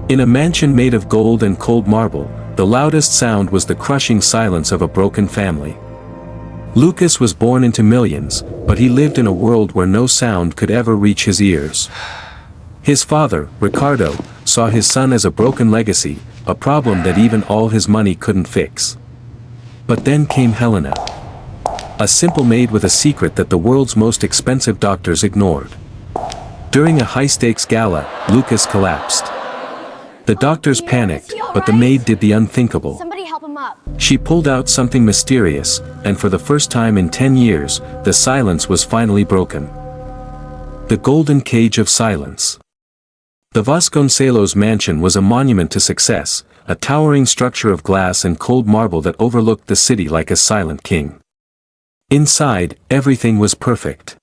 In a mansion made of gold and cold marble, the loudest sound was the crushing silence of a broken family. Lucas was born into millions, but he lived in a world where no sound could ever reach his ears. His father, Ricardo, saw his son as a broken legacy, a problem that even all his money couldn't fix. But then came Helena. A simple maid with a secret that the world's most expensive doctors ignored. During a high-stakes gala, Lucas collapsed. The doctors panicked, but the maid did the unthinkable. Somebody help him up. She pulled out something mysterious, and for the first time in 10 years, the silence was finally broken. The golden cage of silence. The Vasconcelos mansion was a monument to success, a towering structure of glass and cold marble that overlooked the city like a silent king. Inside, everything was perfect.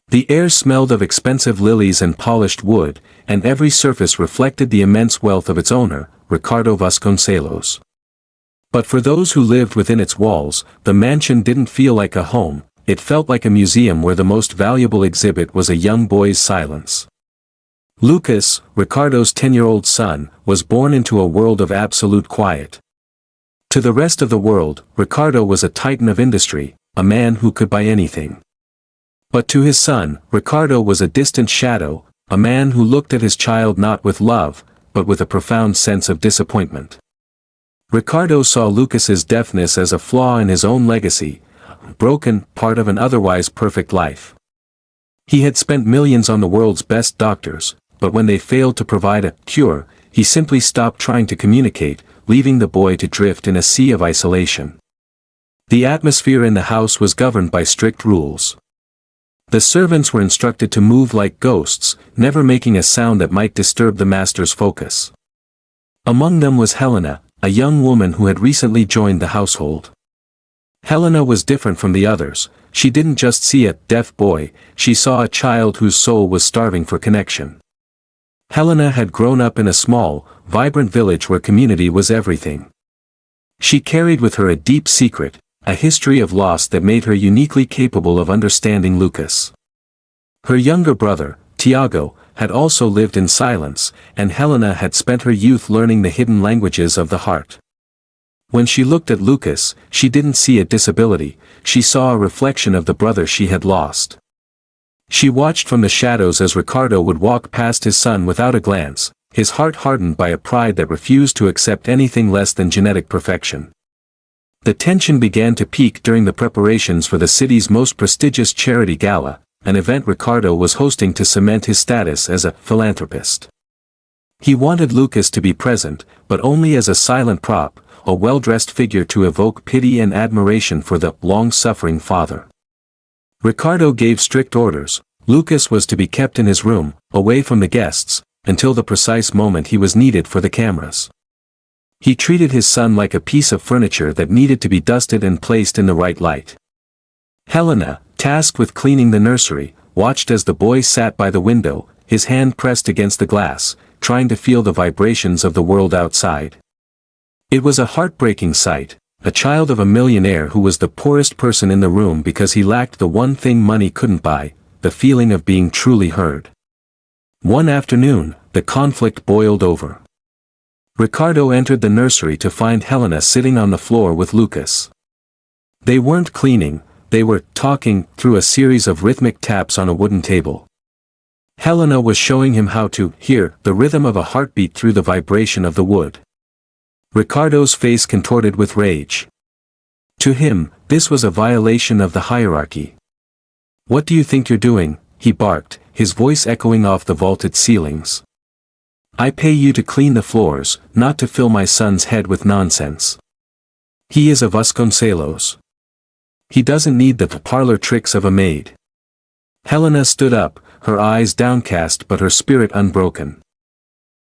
The air smelled of expensive lilies and polished wood, and every surface reflected the immense wealth of its owner, Ricardo Vasconcelos. But for those who lived within its walls, the mansion didn't feel like a home, it felt like a museum where the most valuable exhibit was a young boy's silence. Lucas, Ricardo's 10-year-old son, was born into a world of absolute quiet. To the rest of the world, Ricardo was a titan of industry, a man who could buy anything. But to his son, Ricardo was a distant shadow, a man who looked at his child not with love, but with a profound sense of disappointment. Ricardo saw Lucas's deafness as a flaw in his own legacy, a broken part of an otherwise perfect life. He had spent millions on the world's best doctors, but when they failed to provide a cure, he simply stopped trying to communicate, leaving the boy to drift in a sea of isolation. The atmosphere in the house was governed by strict rules. The servants were instructed to move like ghosts, never making a sound that might disturb the master's focus. Among them was Helena, a young woman who had recently joined the household. Helena was different from the others. She didn't just see a deaf boy, she saw a child whose soul was starving for connection. Helena had grown up in a small, vibrant village where community was everything. She carried with her a deep secret, a history of loss that made her uniquely capable of understanding Lucas. Her younger brother, Tiago, had also lived in silence, and Helena had spent her youth learning the hidden languages of the heart. When she looked at Lucas, she didn't see a disability, she saw a reflection of the brother she had lost. She watched from the shadows as Ricardo would walk past his son without a glance, his heart hardened by a pride that refused to accept anything less than genetic perfection. The tension began to peak during the preparations for the city's most prestigious charity gala, an event Ricardo was hosting to cement his status as a philanthropist. He wanted Lucas to be present, but only as a silent prop, a well-dressed figure to evoke pity and admiration for the long-suffering father. Ricardo gave strict orders. Lucas was to be kept in his room, away from the guests, until the precise moment he was needed for the cameras. He treated his son like a piece of furniture that needed to be dusted and placed in the right light. Helena, tasked with cleaning the nursery, watched as the boy sat by the window, his hand pressed against the glass, trying to feel the vibrations of the world outside. It was a heartbreaking sight, a child of a millionaire who was the poorest person in the room because he lacked the one thing money couldn't buy, the feeling of being truly heard. One afternoon, the conflict boiled over. Ricardo entered the nursery to find Helena sitting on the floor with Lucas. They weren't cleaning, they were talking through a series of rhythmic taps on a wooden table. Helena was showing him how to hear the rhythm of a heartbeat through the vibration of the wood. Ricardo's face contorted with rage. To him, this was a violation of the hierarchy. "What do you think you're doing?" he barked, his voice echoing off the vaulted ceilings. "I pay you to clean the floors, not to fill my son's head with nonsense. He is a Vasconcelos. He doesn't need the parlor tricks of a maid." Helena stood up, her eyes downcast but her spirit unbroken.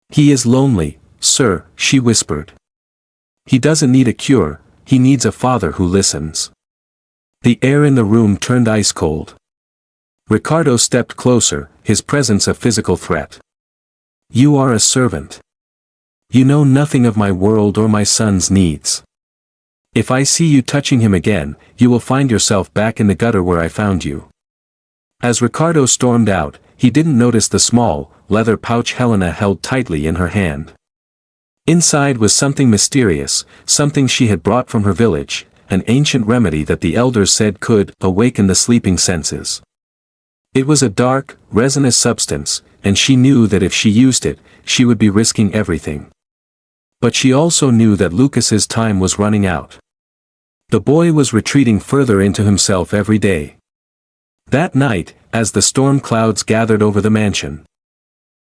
"He is lonely, sir," she whispered. "He doesn't need a cure, he needs a father who listens." The air in the room turned ice cold. Ricardo stepped closer, his presence a physical threat. "You are a servant. You know nothing of my world or my son's needs. If I see you touching him again, you will find yourself back in the gutter where I found you." As Ricardo stormed out, he didn't notice the small, leather pouch Helena held tightly in her hand. Inside was something mysterious, something she had brought from her village, an ancient remedy that the elders said could awaken the sleeping senses. It was a dark, resinous substance, and she knew that if she used it, she would be risking everything. But she also knew that Lucas's time was running out. The boy was retreating further into himself every day. That night, as the storm clouds gathered over the mansion,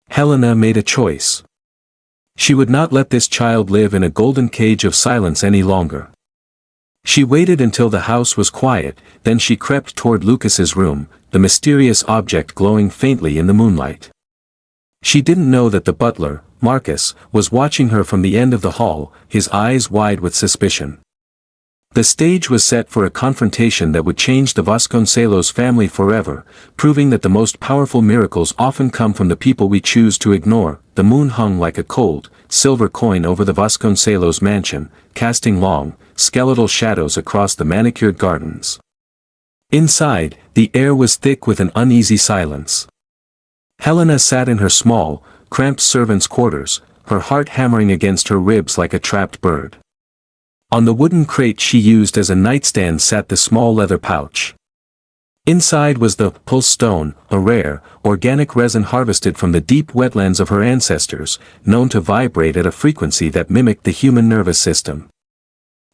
Helena made a choice. She would not let this child live in a golden cage of silence any longer. She waited until the house was quiet, then she crept toward Lucas's room, the mysterious object glowing faintly in the moonlight. She didn't know that the butler, Marcus, was watching her from the end of the hall, his eyes wide with suspicion. The stage was set for a confrontation that would change the Vasconcelos family forever, proving that the most powerful miracles often come from the people we choose to ignore. The moon hung like a cold, silver coin over the Vasconcelos mansion, casting long, skeletal shadows across the manicured gardens. Inside, the air was thick with an uneasy silence. Helena sat in her small, cramped servants' quarters, her heart hammering against her ribs like a trapped bird. On the wooden crate she used as a nightstand sat the small leather pouch. Inside was the pulse stone, a rare, organic resin harvested from the deep wetlands of her ancestors, known to vibrate at a frequency that mimicked the human nervous system.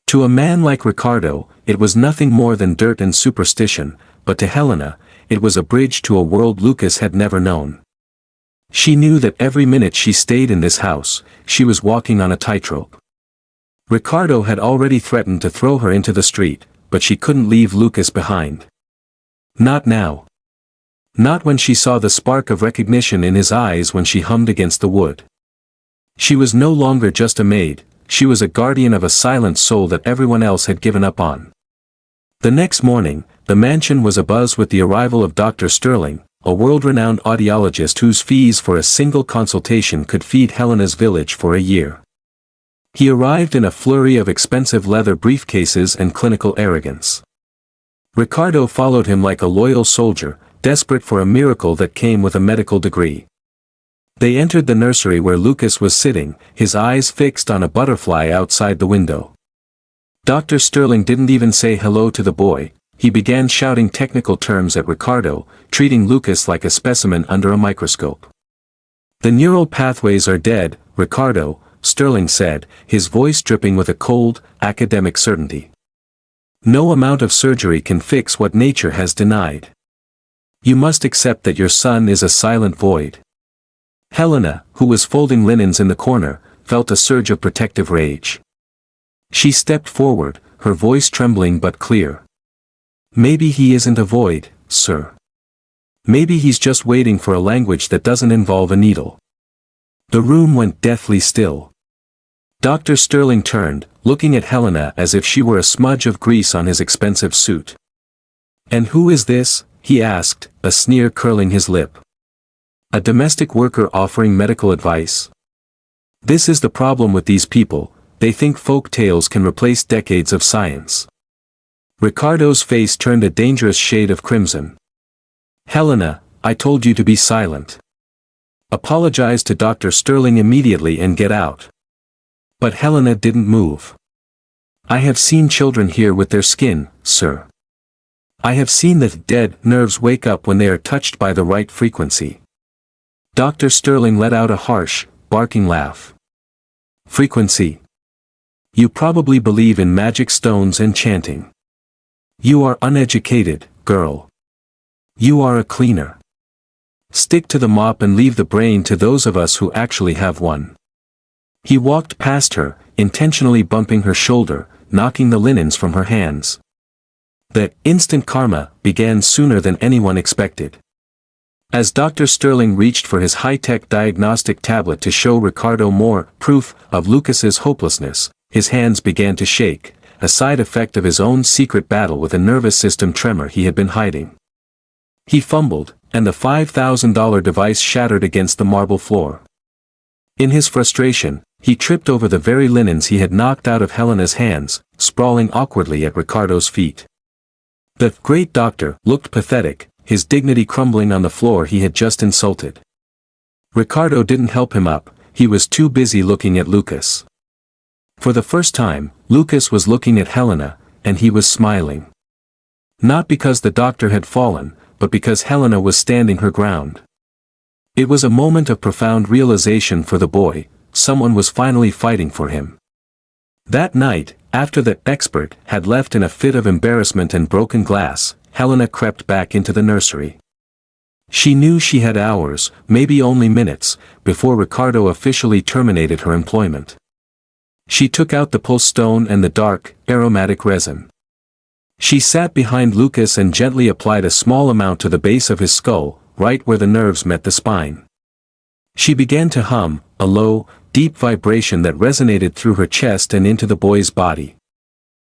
To a man like Ricardo, it was nothing more than dirt and superstition, but to Helena, it was a bridge to a world Lucas had never known. She knew that every minute she stayed in this house, she was walking on a tightrope. Ricardo had already threatened to throw her into the street, but she couldn't leave Lucas behind. Not now. Not when she saw the spark of recognition in his eyes when she hummed against the wood. She was no longer just a maid, she was a guardian of a silent soul that everyone else had given up on. The next morning, the mansion was abuzz with the arrival of Dr. Sterling, a world-renowned audiologist whose fees for a single consultation could feed Helena's village for a year. He arrived in a flurry of expensive leather briefcases and clinical arrogance. Ricardo followed him like a loyal soldier, desperate for a miracle that came with a medical degree. They entered the nursery where Lucas was sitting, his eyes fixed on a butterfly outside the window. Dr. Sterling didn't even say hello to the boy, he began shouting technical terms at Ricardo, treating Lucas like a specimen under a microscope. "The neural pathways are dead, Ricardo," Sterling said, his voice dripping with a cold, academic certainty. "No amount of surgery can fix what nature has denied. You must accept that your son is a silent void." Helena, who was folding linens in the corner, felt a surge of protective rage. She stepped forward, her voice trembling but clear. "Maybe he isn't a void, sir. Maybe he's just waiting for a language that doesn't involve a needle." The room went deathly still. Dr. Sterling turned, looking at Helena as if she were a smudge of grease on his expensive suit. "And who is this?" he asked, a sneer curling his lip. "A domestic worker offering medical advice? This is the problem with these people, they think folk tales can replace decades of science." Ricardo's face turned a dangerous shade of crimson. "Helena, I told you to be silent. Apologize to Dr. Sterling immediately and get out." But Helena didn't move. "I have seen children here with their skin, sir. I have seen the dead nerves wake up when they are touched by the right frequency." Dr. Sterling let out a harsh, barking laugh. "Frequency? You probably believe in magic stones and chanting. You are uneducated, girl. You are a cleaner. Stick to the mop and leave the brain to those of us who actually have one." He walked past her, intentionally bumping her shoulder, knocking the linens from her hands. The instant karma began sooner than anyone expected. As Dr. Sterling reached for his high-tech diagnostic tablet to show Ricardo more proof of Lucas's hopelessness, his hands began to shake, a side effect of his own secret battle with a nervous system tremor he had been hiding. He fumbled, and the $5,000 device shattered against the marble floor. In his frustration, he tripped over the very linens he had knocked out of Helena's hands, sprawling awkwardly at Ricardo's feet. The great doctor looked pathetic, his dignity crumbling on the floor he had just insulted. Ricardo didn't help him up, he was too busy looking at Lucas. For the first time, Lucas was looking at Helena, and he was smiling. Not because the doctor had fallen, but because Helena was standing her ground. It was a moment of profound realization for the boy. Someone was finally fighting for him. That night, after the expert had left in a fit of embarrassment and broken glass, Helena crept back into the nursery. She knew she had hours, maybe only minutes, before Ricardo officially terminated her employment. She took out the pulse stone and the dark, aromatic resin. She sat behind Lucas and gently applied a small amount to the base of his skull, right where the nerves met the spine. She began to hum, a low, deep vibration that resonated through her chest and into the boy's body.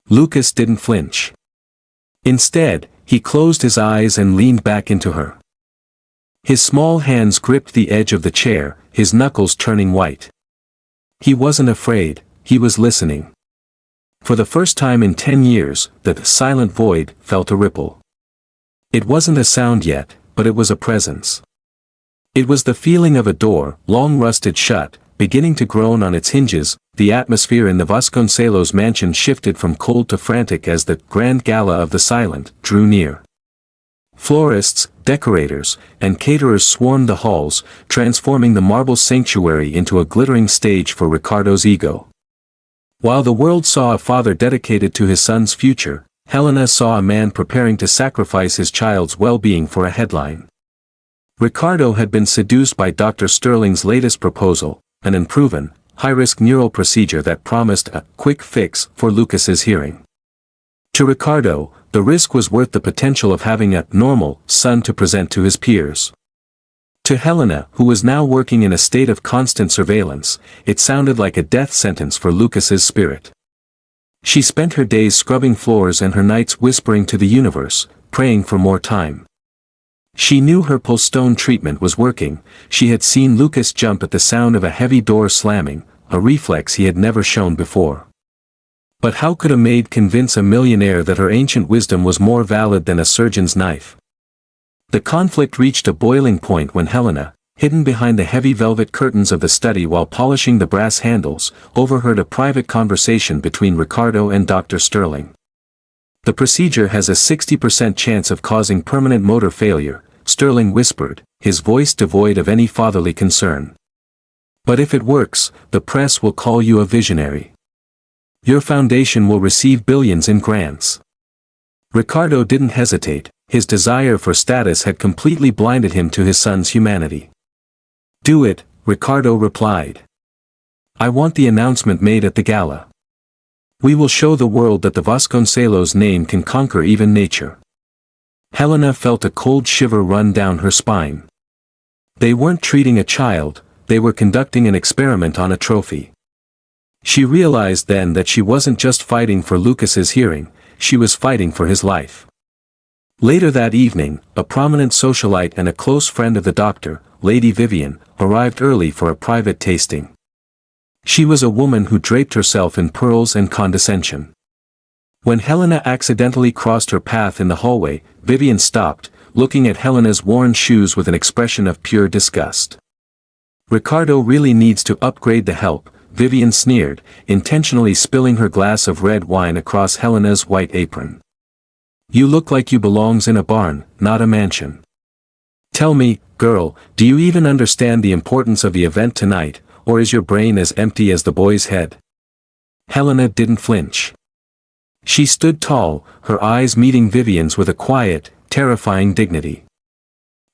Lucas didn't flinch. Instead, he closed his eyes and leaned back into her. His small hands gripped the edge of the chair, his knuckles turning white. He wasn't afraid, he was listening. For the first time in 10 years, the silent void felt a ripple. It wasn't a sound yet, but it was a presence. It was the feeling of a door, long rusted shut, beginning to groan on its hinges. The atmosphere in the Vasconcelos mansion shifted from cold to frantic as the grand gala of the silent drew near. Florists, decorators, and caterers swarmed the halls, transforming the marble sanctuary into a glittering stage for Ricardo's ego. While the world saw a father dedicated to his son's future, Helena saw a man preparing to sacrifice his child's well-being for a headline. Ricardo had been seduced by Dr. Sterling's latest proposal, an unproven, high-risk neural procedure that promised a quick fix for Lucas's hearing. To Ricardo, the risk was worth the potential of having a normal son to present to his peers. To Helena, who was now working in a state of constant surveillance, it sounded like a death sentence for Lucas's spirit. She spent her days scrubbing floors and her nights whispering to the universe, praying for more time. She knew her pulse stone treatment was working. She had seen Lucas jump at the sound of a heavy door slamming, a reflex he had never shown before. But how could a maid convince a millionaire that her ancient wisdom was more valid than a surgeon's knife? The conflict reached a boiling point when Helena, hidden behind the heavy velvet curtains of the study while polishing the brass handles, overheard a private conversation between Ricardo and Dr. Sterling. The procedure has a 60% chance of causing permanent motor failure, Sterling whispered, his voice devoid of any fatherly concern. But if it works, the press will call you a visionary. Your foundation will receive billions in grants. Ricardo didn't hesitate, his desire for status had completely blinded him to his son's humanity. Do it, Ricardo replied. I want the announcement made at the gala. We will show the world that the Vasconcelos name can conquer even nature. Helena felt a cold shiver run down her spine. They weren't treating a child, they were conducting an experiment on a trophy. She realized then that she wasn't just fighting for Lucas's hearing, she was fighting for his life. Later that evening, a prominent socialite and a close friend of the doctor, Lady Vivian, arrived early for a private tasting. She was a woman who draped herself in pearls and condescension. When Helena accidentally crossed her path in the hallway, Vivian stopped, looking at Helena's worn shoes with an expression of pure disgust. Ricardo really needs to upgrade the help, Vivian sneered, intentionally spilling her glass of red wine across Helena's white apron. You look like you belongs in a barn, not a mansion. Tell me, girl, do you even understand the importance of the event tonight, or is your brain as empty as the boy's head? Helena didn't flinch. She stood tall, her eyes meeting Vivian's with a quiet, terrifying dignity.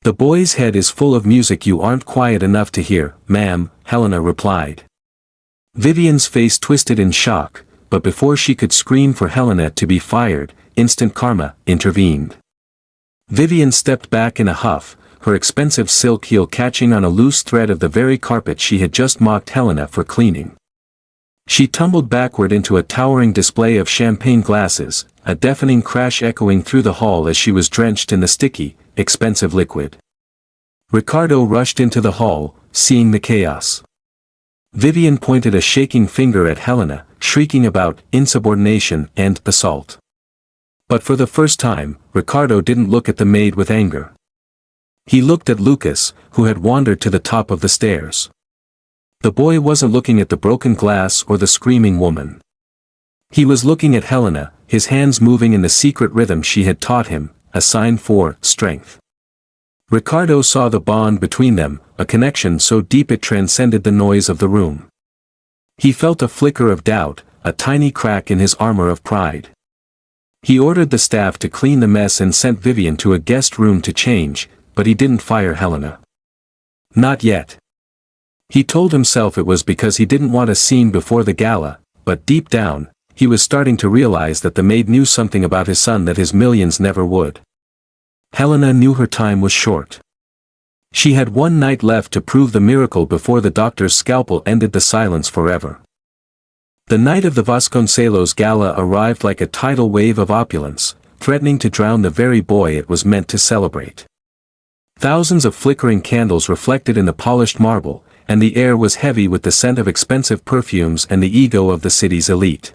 The boy's head is full of music you aren't quiet enough to hear, ma'am, Helena replied. Vivian's face twisted in shock, but before she could scream for Helena to be fired, instant karma intervened. Vivian stepped back in a huff, her expensive silk heel catching on a loose thread of the very carpet she had just mocked Helena for cleaning. She tumbled backward into a towering display of champagne glasses, a deafening crash echoing through the hall as she was drenched in the sticky, expensive liquid. Ricardo rushed into the hall, seeing the chaos. Vivian pointed a shaking finger at Helena, shrieking about insubordination and assault. But for the first time, Ricardo didn't look at the maid with anger. He looked at Lucas, who had wandered to the top of the stairs. The boy wasn't looking at the broken glass or the screaming woman. He was looking at Helena, his hands moving in the secret rhythm she had taught him, a sign for strength. Ricardo saw the bond between them, a connection so deep it transcended the noise of the room. He felt a flicker of doubt, a tiny crack in his armor of pride. He ordered the staff to clean the mess and sent Vivian to a guest room to change, but he didn't fire Helena. Not yet. He told himself it was because he didn't want a scene before the gala, but deep down, he was starting to realize that the maid knew something about his son that his millions never would. Helena knew her time was short. She had one night left to prove the miracle before the doctor's scalpel ended the silence forever. The night of the Vasconcelos gala arrived like a tidal wave of opulence, threatening to drown the very boy it was meant to celebrate. Thousands of flickering candles reflected in the polished marble, and the air was heavy with the scent of expensive perfumes and the ego of the city's elite.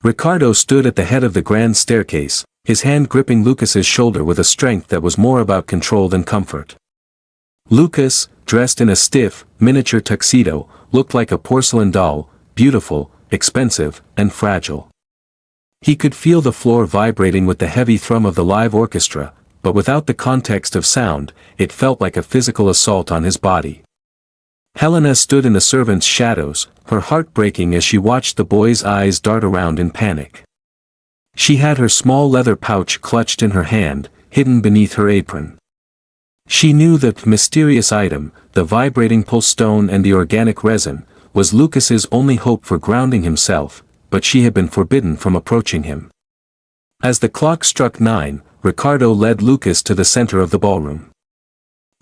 Ricardo stood at the head of the grand staircase, his hand gripping Lucas's shoulder with a strength that was more about control than comfort. Lucas, dressed in a stiff, miniature tuxedo, looked like a porcelain doll, beautiful, expensive, and fragile. He could feel the floor vibrating with the heavy thrum of the live orchestra, but without the context of sound, it felt like a physical assault on his body. Helena stood in the servants' shadows, her heart breaking as she watched the boy's eyes dart around in panic. She had her small leather pouch clutched in her hand, hidden beneath her apron. She knew that mysterious item, the vibrating pulse stone and the organic resin, was Lucas's only hope for grounding himself, but she had been forbidden from approaching him. As the clock struck 9, Ricardo led Lucas to the center of the ballroom.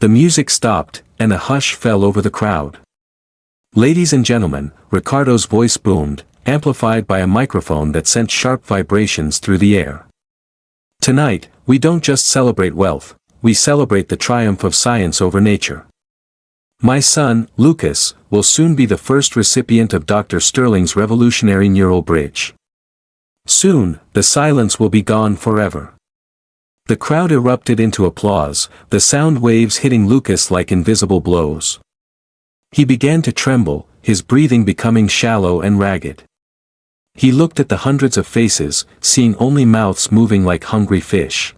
The music stopped, and a hush fell over the crowd. "Ladies and gentlemen," Ricardo's voice boomed, amplified by a microphone that sent sharp vibrations through the air. "Tonight, we don't just celebrate wealth, we celebrate the triumph of science over nature. My son, Lucas, will soon be the first recipient of Dr. Sterling's revolutionary neural bridge. Soon, the silence will be gone forever." The crowd erupted into applause, the sound waves hitting Lucas like invisible blows. He began to tremble, his breathing becoming shallow and ragged. He looked at the hundreds of faces, seeing only mouths moving like hungry fish.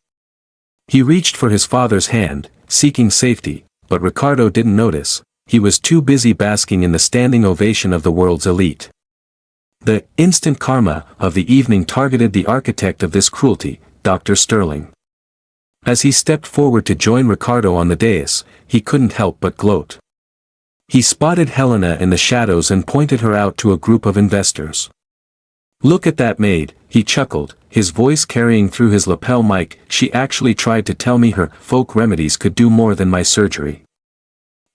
He reached for his father's hand, seeking safety, but Ricardo didn't notice, he was too busy basking in the standing ovation of the world's elite. The instant karma of the evening targeted the architect of this cruelty, Dr. Sterling. As he stepped forward to join Ricardo on the dais, he couldn't help but gloat. He spotted Helena in the shadows and pointed her out to a group of investors. "Look at that maid," he chuckled, his voice carrying through his lapel mic. "She actually tried to tell me her folk remedies could do more than my surgery.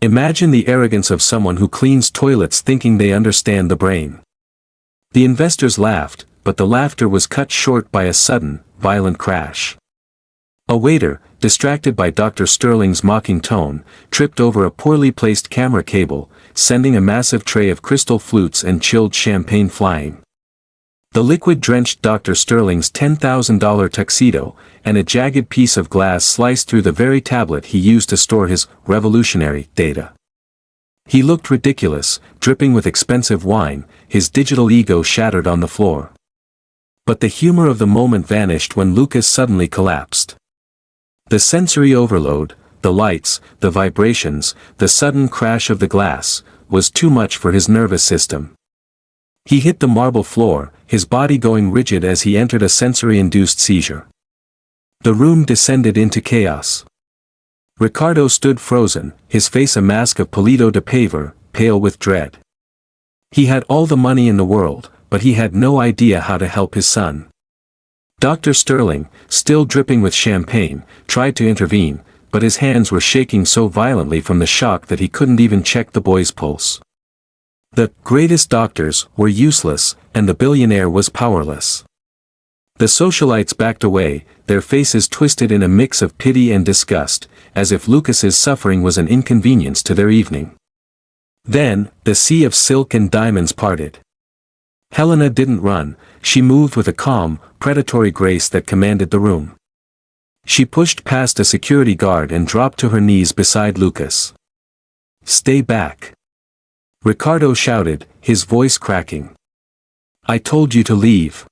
Imagine the arrogance of someone who cleans toilets thinking they understand the brain." The investors laughed, but the laughter was cut short by a sudden, violent crash. A waiter, distracted by Dr. Sterling's mocking tone, tripped over a poorly placed camera cable, sending a massive tray of crystal flutes and chilled champagne flying. The liquid drenched Dr. Sterling's $10,000 tuxedo, and a jagged piece of glass sliced through the very tablet he used to store his revolutionary data. He looked ridiculous, dripping with expensive wine, his digital ego shattered on the floor. But the humor of the moment vanished when Lucas suddenly collapsed. The sensory overload, the lights, the vibrations, the sudden crash of the glass, was too much for his nervous system. He hit the marble floor, his body going rigid as he entered a sensory-induced seizure. The room descended into chaos. Ricardo stood frozen, his face a mask of Polito de Paver, pale with dread. He had all the money in the world, but he had no idea how to help his son. Dr. Sterling, still dripping with champagne, tried to intervene, but his hands were shaking so violently from the shock that he couldn't even check the boy's pulse. The greatest doctors were useless, and the billionaire was powerless. The socialites backed away, their faces twisted in a mix of pity and disgust, as if Lucas's suffering was an inconvenience to their evening. Then, the sea of silk and diamonds parted. Helena didn't run, she moved with a calm, predatory grace that commanded the room. She pushed past a security guard and dropped to her knees beside Lucas. "Stay back." Ricardo shouted, his voice cracking. "I told you to leave."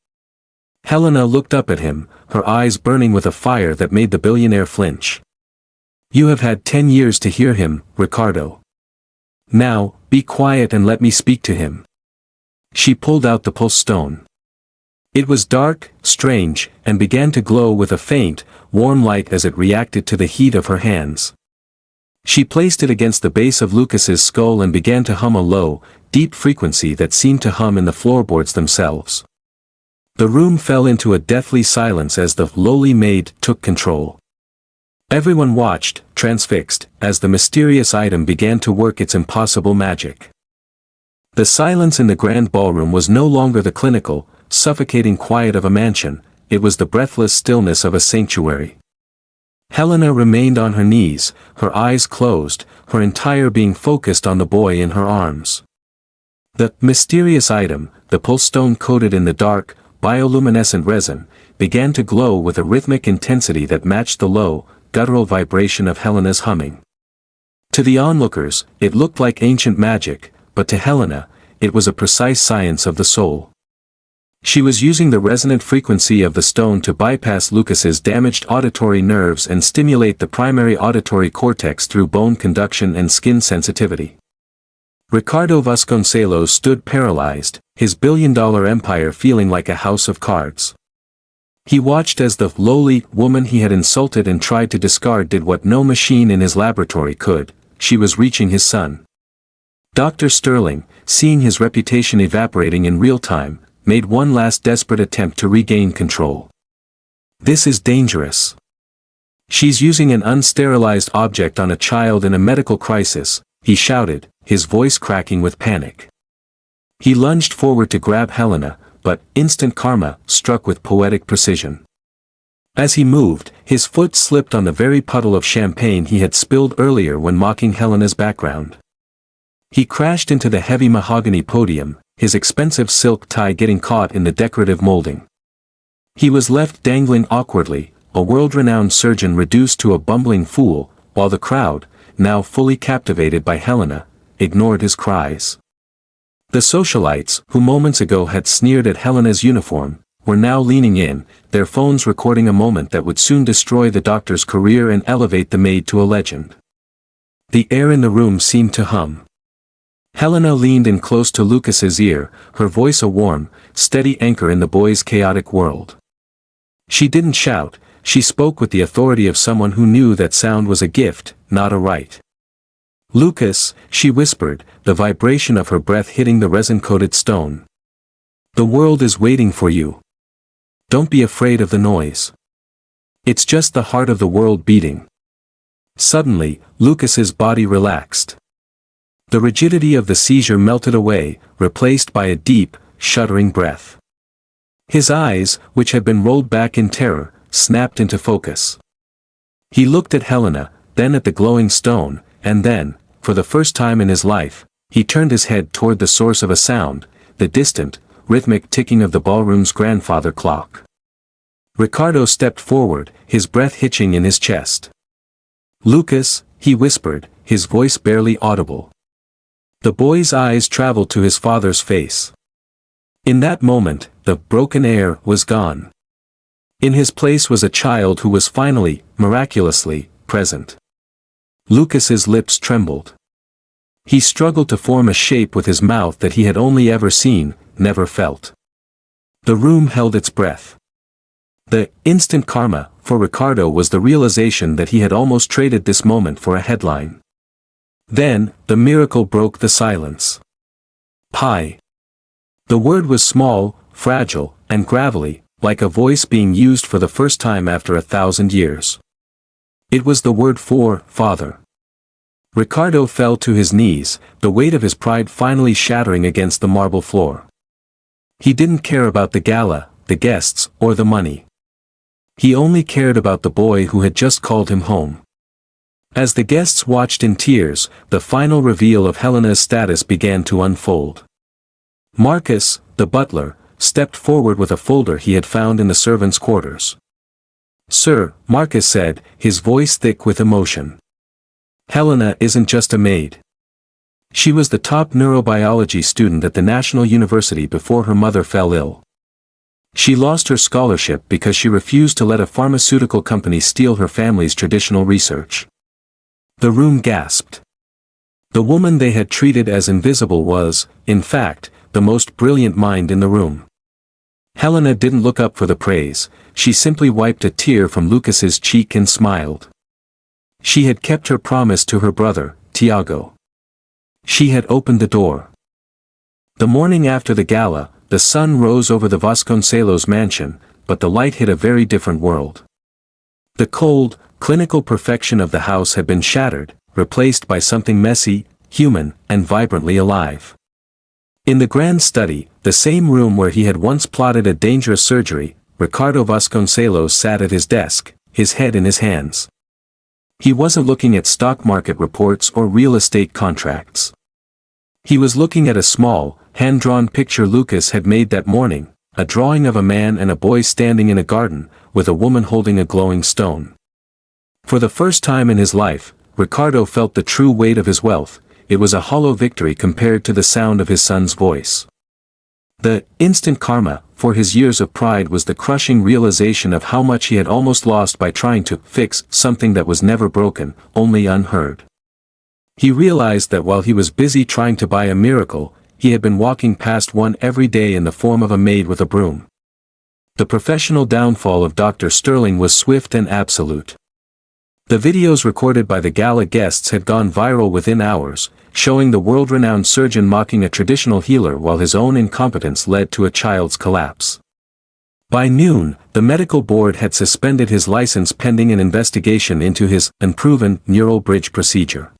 Helena looked up at him, her eyes burning with a fire that made the billionaire flinch. "You have had 10 years to hear him, Ricardo. Now, be quiet and let me speak to him." She pulled out the pulse stone. It was dark, strange, and began to glow with a faint, warm light as it reacted to the heat of her hands. She placed it against the base of Lucas's skull and began to hum a low, deep frequency that seemed to hum in the floorboards themselves. The room fell into a deathly silence as the lowly maid took control. Everyone watched, transfixed, as the mysterious item began to work its impossible magic. The silence in the grand ballroom was no longer the clinical, suffocating quiet of a mansion, it was the breathless stillness of a sanctuary. Helena remained on her knees, her eyes closed, her entire being focused on the boy in her arms. The mysterious item, the pulse stone coated in the dark, bioluminescent resin, began to glow with a rhythmic intensity that matched the low, guttural vibration of Helena's humming. To the onlookers, it looked like ancient magic, but to Helena, it was a precise science of the soul. She was using the resonant frequency of the stone to bypass Lucas's damaged auditory nerves and stimulate the primary auditory cortex through bone conduction and skin sensitivity. Ricardo Vasconcelos stood paralyzed, his billion-dollar empire feeling like a house of cards. He watched as the lowly woman he had insulted and tried to discard did what no machine in his laboratory could, she was reaching his son. Dr. Sterling, seeing his reputation evaporating in real time, made one last desperate attempt to regain control. "This is dangerous. She's using an unsterilized object on a child in a medical crisis," he shouted, his voice cracking with panic. He lunged forward to grab Helena, but instant karma struck with poetic precision. As he moved, his foot slipped on the very puddle of champagne he had spilled earlier when mocking Helena's background. He crashed into the heavy mahogany podium, his expensive silk tie getting caught in the decorative molding. He was left dangling awkwardly, a world-renowned surgeon reduced to a bumbling fool, while the crowd, now fully captivated by Helena, ignored his cries. The socialites, who moments ago had sneered at Helena's uniform, were now leaning in, their phones recording a moment that would soon destroy the doctor's career and elevate the maid to a legend. The air in the room seemed to hum. Helena leaned in close to Lucas's ear, her voice a warm, steady anchor in the boy's chaotic world. She didn't shout, she spoke with the authority of someone who knew that sound was a gift, not a right. "Lucas," she whispered, the vibration of her breath hitting the resin-coated stone. "The world is waiting for you. Don't be afraid of the noise. It's just the heart of the world beating." Suddenly, Lucas's body relaxed. The rigidity of the seizure melted away, replaced by a deep, shuddering breath. His eyes, which had been rolled back in terror, snapped into focus. He looked at Helena, then at the glowing stone, and then, for the first time in his life, he turned his head toward the source of a sound, the distant, rhythmic ticking of the ballroom's grandfather clock. Ricardo stepped forward, his breath hitching in his chest. "Lucas," he whispered, his voice barely audible. The boy's eyes traveled to his father's face. In that moment, the broken air was gone. In his place was a child who was finally, miraculously, present. Lucas's lips trembled. He struggled to form a shape with his mouth that he had only ever seen, never felt. The room held its breath. The instant karma, for Ricardo, was the realization that he had almost traded this moment for a headline. Then, the miracle broke the silence. "Pi." The word was small, fragile, and gravelly, like a voice being used for the first time after 1,000 years. It was the word for father. Ricardo fell to his knees, the weight of his pride finally shattering against the marble floor. He didn't care about the gala, the guests, or the money. He only cared about the boy who had just called him home. As the guests watched in tears, the final reveal of Helena's status began to unfold. Marcus, the butler, stepped forward with a folder he had found in the servants' quarters. "Sir," Marcus said, his voice thick with emotion. "Helena isn't just a maid. She was the top neurobiology student at the National University before her mother fell ill. She lost her scholarship because she refused to let a pharmaceutical company steal her family's traditional research. The room gasped. The woman they had treated as invisible was, in fact, the most brilliant mind in the room. Helena didn't look up for the praise, she simply wiped a tear from Lucas's cheek and smiled. She had kept her promise to her brother, Tiago. She had opened the door. The morning after the gala, the sun rose over the Vasconcelos mansion, but the light hit a very different world. The cold, clinical perfection of the house had been shattered, replaced by something messy, human, and vibrantly alive. In the grand study, the same room where he had once plotted a dangerous surgery, Ricardo Vasconcelos sat at his desk, his head in his hands. He wasn't looking at stock market reports or real estate contracts. He was looking at a small, hand-drawn picture Lucas had made that morning, a drawing of a man and a boy standing in a garden, with a woman holding a glowing stone. For the first time in his life, Ricardo felt the true weight of his wealth. It was a hollow victory compared to the sound of his son's voice. The instant karma for his years of pride was the crushing realization of how much he had almost lost by trying to fix something that was never broken, only unheard. He realized that while he was busy trying to buy a miracle, he had been walking past one every day in the form of a maid with a broom. The professional downfall of Dr. Sterling was swift and absolute. The videos recorded by the gala guests had gone viral within hours, showing the world-renowned surgeon mocking a traditional healer while his own incompetence led to a child's collapse. By noon, the medical board had suspended his license pending an investigation into his unproven neural bridge procedure.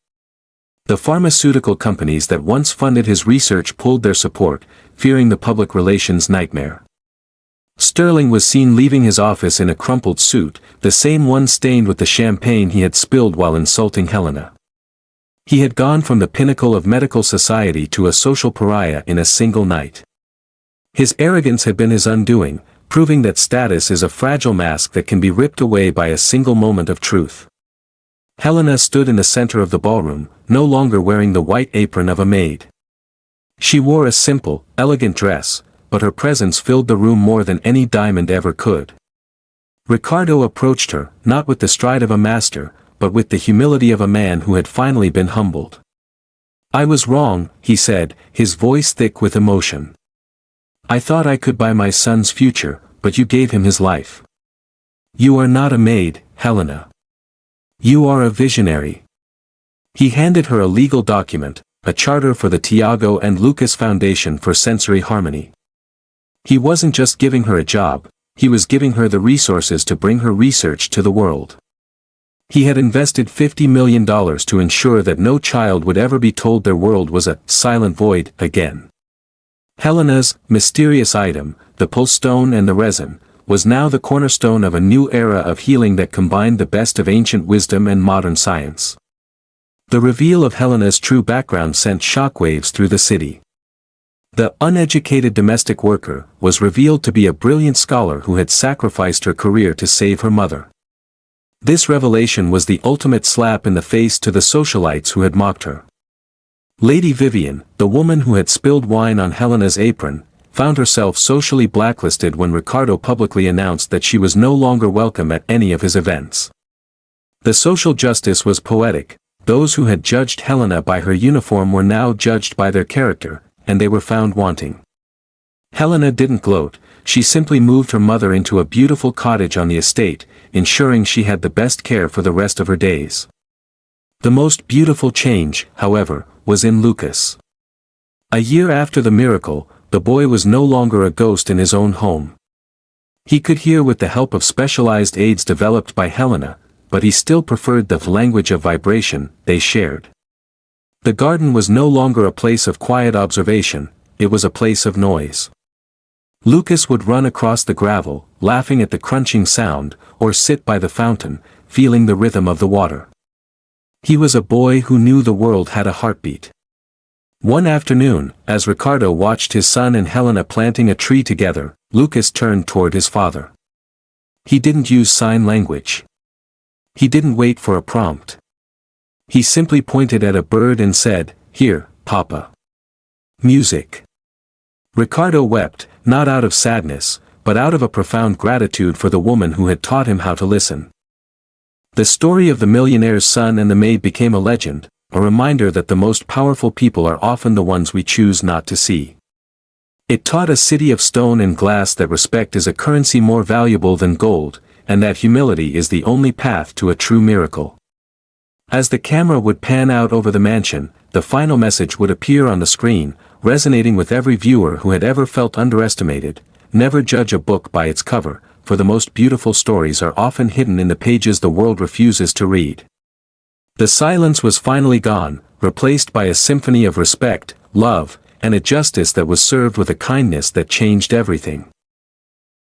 The pharmaceutical companies that once funded his research pulled their support, fearing the public relations nightmare. Sterling was seen leaving his office in a crumpled suit, the same one stained with the champagne he had spilled while insulting Helena. He had gone from the pinnacle of medical society to a social pariah in a single night. His arrogance had been his undoing, proving that status is a fragile mask that can be ripped away by a single moment of truth. Helena stood in the center of the ballroom, no longer wearing the white apron of a maid. She wore a simple, elegant dress, but her presence filled the room more than any diamond ever could. Ricardo approached her, not with the stride of a master, but with the humility of a man who had finally been humbled. "I was wrong," he said, his voice thick with emotion. "I thought I could buy my son's future, but you gave him his life. You are not a maid, Helena. You are a visionary." He handed her a legal document, a charter for the Tiago and Lucas Foundation for Sensory Harmony. He wasn't just giving her a job, he was giving her the resources to bring her research to the world. He had invested $50 million to ensure that no child would ever be told their world was a silent void again. Helena's mysterious item, the pulse stone and the resin, was now the cornerstone of a new era of healing that combined the best of ancient wisdom and modern science. The reveal of Helena's true background sent shockwaves through the city. The uneducated domestic worker was revealed to be a brilliant scholar who had sacrificed her career to save her mother. This revelation was the ultimate slap in the face to the socialites who had mocked her. Lady Vivian, the woman who had spilled wine on Helena's apron, found herself socially blacklisted when Ricardo publicly announced that she was no longer welcome at any of his events. The social justice was poetic. Those who had judged Helena by her uniform were now judged by their character, and they were found wanting. Helena didn't gloat, she simply moved her mother into a beautiful cottage on the estate, ensuring she had the best care for the rest of her days. The most beautiful change, however, was in Lucas. A year after the miracle, the boy was no longer a ghost in his own home. He could hear with the help of specialized aids developed by Helena, but he still preferred the language of vibration they shared. The garden was no longer a place of quiet observation, it was a place of noise. Lucas would run across the gravel, laughing at the crunching sound, or sit by the fountain, feeling the rhythm of the water. He was a boy who knew the world had a heartbeat. One afternoon, as Ricardo watched his son and Helena planting a tree together, Lucas turned toward his father. He didn't use sign language. He didn't wait for a prompt. He simply pointed at a bird and said, "Here, Papa. Music. Ricardo wept, not out of sadness, but out of a profound gratitude for the woman who had taught him how to listen. The story of the millionaire's son and the maid became a legend, a reminder that the most powerful people are often the ones we choose not to see. It taught a city of stone and glass that respect is a currency more valuable than gold, and that humility is the only path to a true miracle. As the camera would pan out over the mansion, the final message would appear on the screen, resonating with every viewer who had ever felt underestimated. Never judge a book by its cover, for the most beautiful stories are often hidden in the pages the world refuses to read. The silence was finally gone, replaced by a symphony of respect, love, and a justice that was served with a kindness that changed everything.